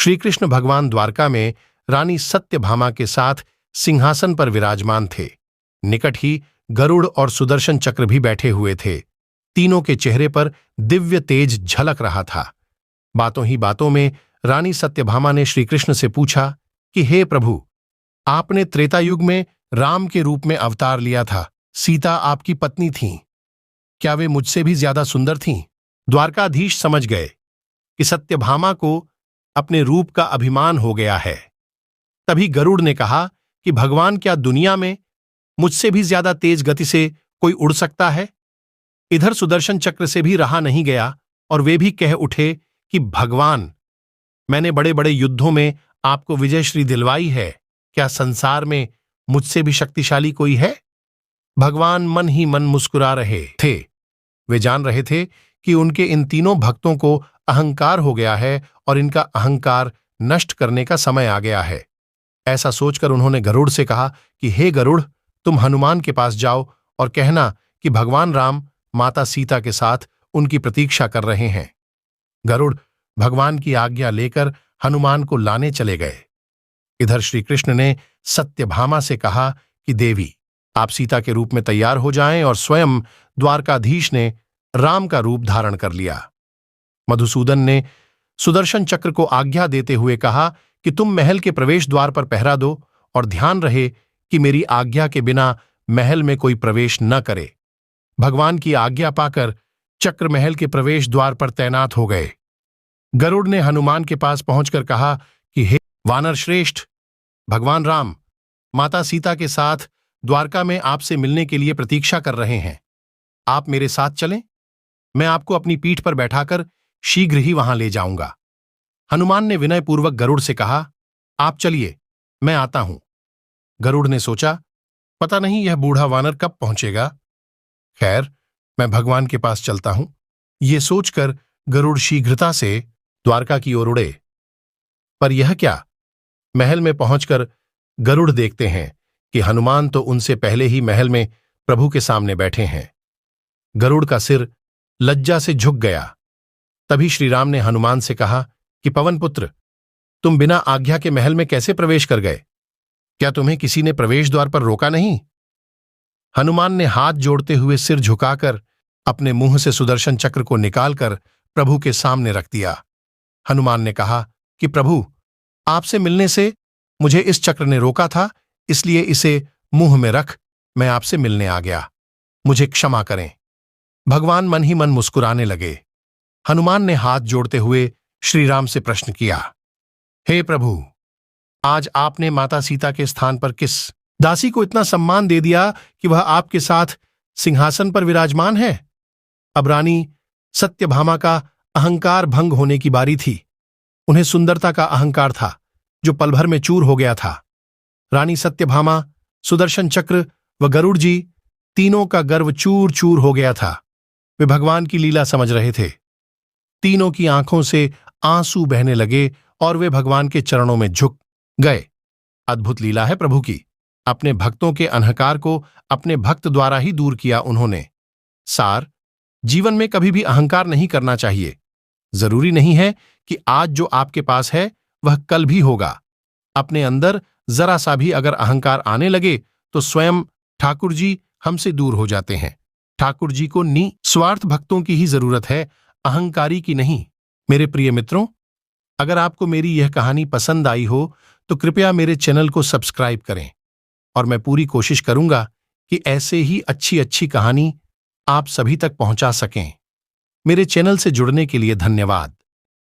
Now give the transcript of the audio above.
श्री कृष्ण भगवान द्वारका में रानी सत्यभामा के साथ सिंहासन पर विराजमान थे। निकट ही गरुड़ और सुदर्शन चक्र भी बैठे हुए थे। तीनों के चेहरे पर दिव्य तेज झलक रहा था। बातों ही बातों में रानी सत्यभामा ने श्रीकृष्ण से पूछा कि हे प्रभु, आपने त्रेता युग में राम के रूप में अवतार लिया था। सीता आपकी पत्नी थीं। क्या वे मुझसे भी ज्यादा सुंदर थीं? द्वारकाधीश समझ गए कि सत्यभामा को अपने रूप का अभिमान हो गया है। तभी गरुड़ ने कहा कि भगवान, क्या दुनिया में मुझसे भी ज्यादा तेज गति से कोई उड़ सकता है? इधर सुदर्शन चक्र से भी रहा नहीं गया और वे भी कह उठे कि भगवान, मैंने बड़े बड़े युद्धों में आपको विजयश्री दिलवाई है। क्या संसार में मुझसे भी शक्तिशाली कोई है? भगवान मन ही मन मुस्कुरा रहे थे। वे जान रहे थे कि उनके इन तीनों भक्तों को अहंकार हो गया है और इनका अहंकार नष्ट करने का समय आ गया है। ऐसा सोचकर उन्होंने गरुड़ से कहा कि हे गरुड़, तुम हनुमान के पास जाओ और कहना कि भगवान राम माता सीता के साथ उनकी प्रतीक्षा कर रहे हैं। गरुड़ भगवान की आज्ञा लेकर हनुमान को लाने चले गए। इधर श्री कृष्ण ने सत्यभामा से कहा कि देवी, आप सीता के रूप में तैयार हो जाएं, और स्वयं द्वारकाधीश ने राम का रूप धारण कर लिया। मधुसूदन ने सुदर्शन चक्र को आज्ञा देते हुए कहा कि तुम महल के प्रवेश द्वार पर पहरा दो और ध्यान रहे कि मेरी आज्ञा के बिना महल में कोई प्रवेश न करे। भगवान की आज्ञा पाकर चक्र महल के प्रवेश द्वार पर तैनात हो गए। गरुड़ ने हनुमान के पास पहुंचकर कहा कि हे वानर श्रेष्ठ, भगवान राम माता सीता के साथ द्वारका में आपसे मिलने के लिए प्रतीक्षा कर रहे हैं। आप मेरे साथ चलें, मैं आपको अपनी पीठ पर बैठाकर शीघ्र ही वहां ले जाऊंगा। हनुमान ने विनयपूर्वक गरुड़ से कहा, आप चलिए, मैं आता हूं। गरुड़ ने सोचा, पता नहीं यह बूढ़ा वानर कब पहुंचेगा। खैर, मैं भगवान के पास चलता हूं। ये सोचकर गरुड़ शीघ्रता से द्वारका की ओर उड़े। पर यह क्या, महल में पहुंचकर गरुड़ देखते हैं कि हनुमान तो उनसे पहले ही महल में प्रभु के सामने बैठे हैं। गरुड़ का सिर लज्जा से झुक गया। तभी श्रीराम ने हनुमान से कहा कि पवन पुत्र, तुम बिना आज्ञा के महल में कैसे प्रवेश कर गए? क्या तुम्हें किसी ने प्रवेश द्वार पर रोका नहीं? हनुमान ने हाथ जोड़ते हुए सिर झुकाकर अपने मुंह से सुदर्शन चक्र को निकालकर प्रभु के सामने रख दिया। हनुमान ने कहा कि प्रभु, आपसे मिलने से मुझे इस चक्र ने रोका था, इसलिए इसे मुंह में रख मैं आपसे मिलने आ गया। मुझे क्षमा करें। भगवान मन ही मन मुस्कुराने लगे। हनुमान ने हाथ जोड़ते हुए श्रीराम से प्रश्न किया, हे प्रभु, आज आपने माता सीता के स्थान पर किस दासी को इतना सम्मान दे दिया कि वह आपके साथ सिंहासन पर विराजमान है? अब रानी सत्यभामा का अहंकार भंग होने की बारी थी। उन्हें सुंदरता का अहंकार था जो पल भर में चूर हो गया था। रानी सत्यभामा, सुदर्शन चक्र व गरुड़ जी तीनों का गर्व चूर चूर हो गया था। वे भगवान की लीला समझ रहे थे। तीनों की आंखों से आंसू बहने लगे और वे भगवान के चरणों में झुक गए। अद्भुत लीला है प्रभु की। अपने भक्तों के अहंकार को अपने भक्त द्वारा ही दूर किया उन्होंने। सार, जीवन में कभी भी अहंकार नहीं करना चाहिए। जरूरी नहीं है कि आज जो आपके पास है वह कल भी होगा। अपने अंदर जरा सा भी अगर अहंकार आने लगे तो स्वयं ठाकुर जी हमसे दूर हो जाते हैं। ठाकुर जी को निस्वार्थ भक्तों की ही जरूरत है, अहंकारी की नहीं। मेरे प्रिय मित्रों, अगर आपको मेरी यह कहानी पसंद आई हो तो कृपया मेरे चैनल को सब्सक्राइब करें और मैं पूरी कोशिश करूंगा कि ऐसे ही अच्छी अच्छी कहानी आप सभी तक पहुंचा सकें। मेरे चैनल से जुड़ने के लिए धन्यवाद।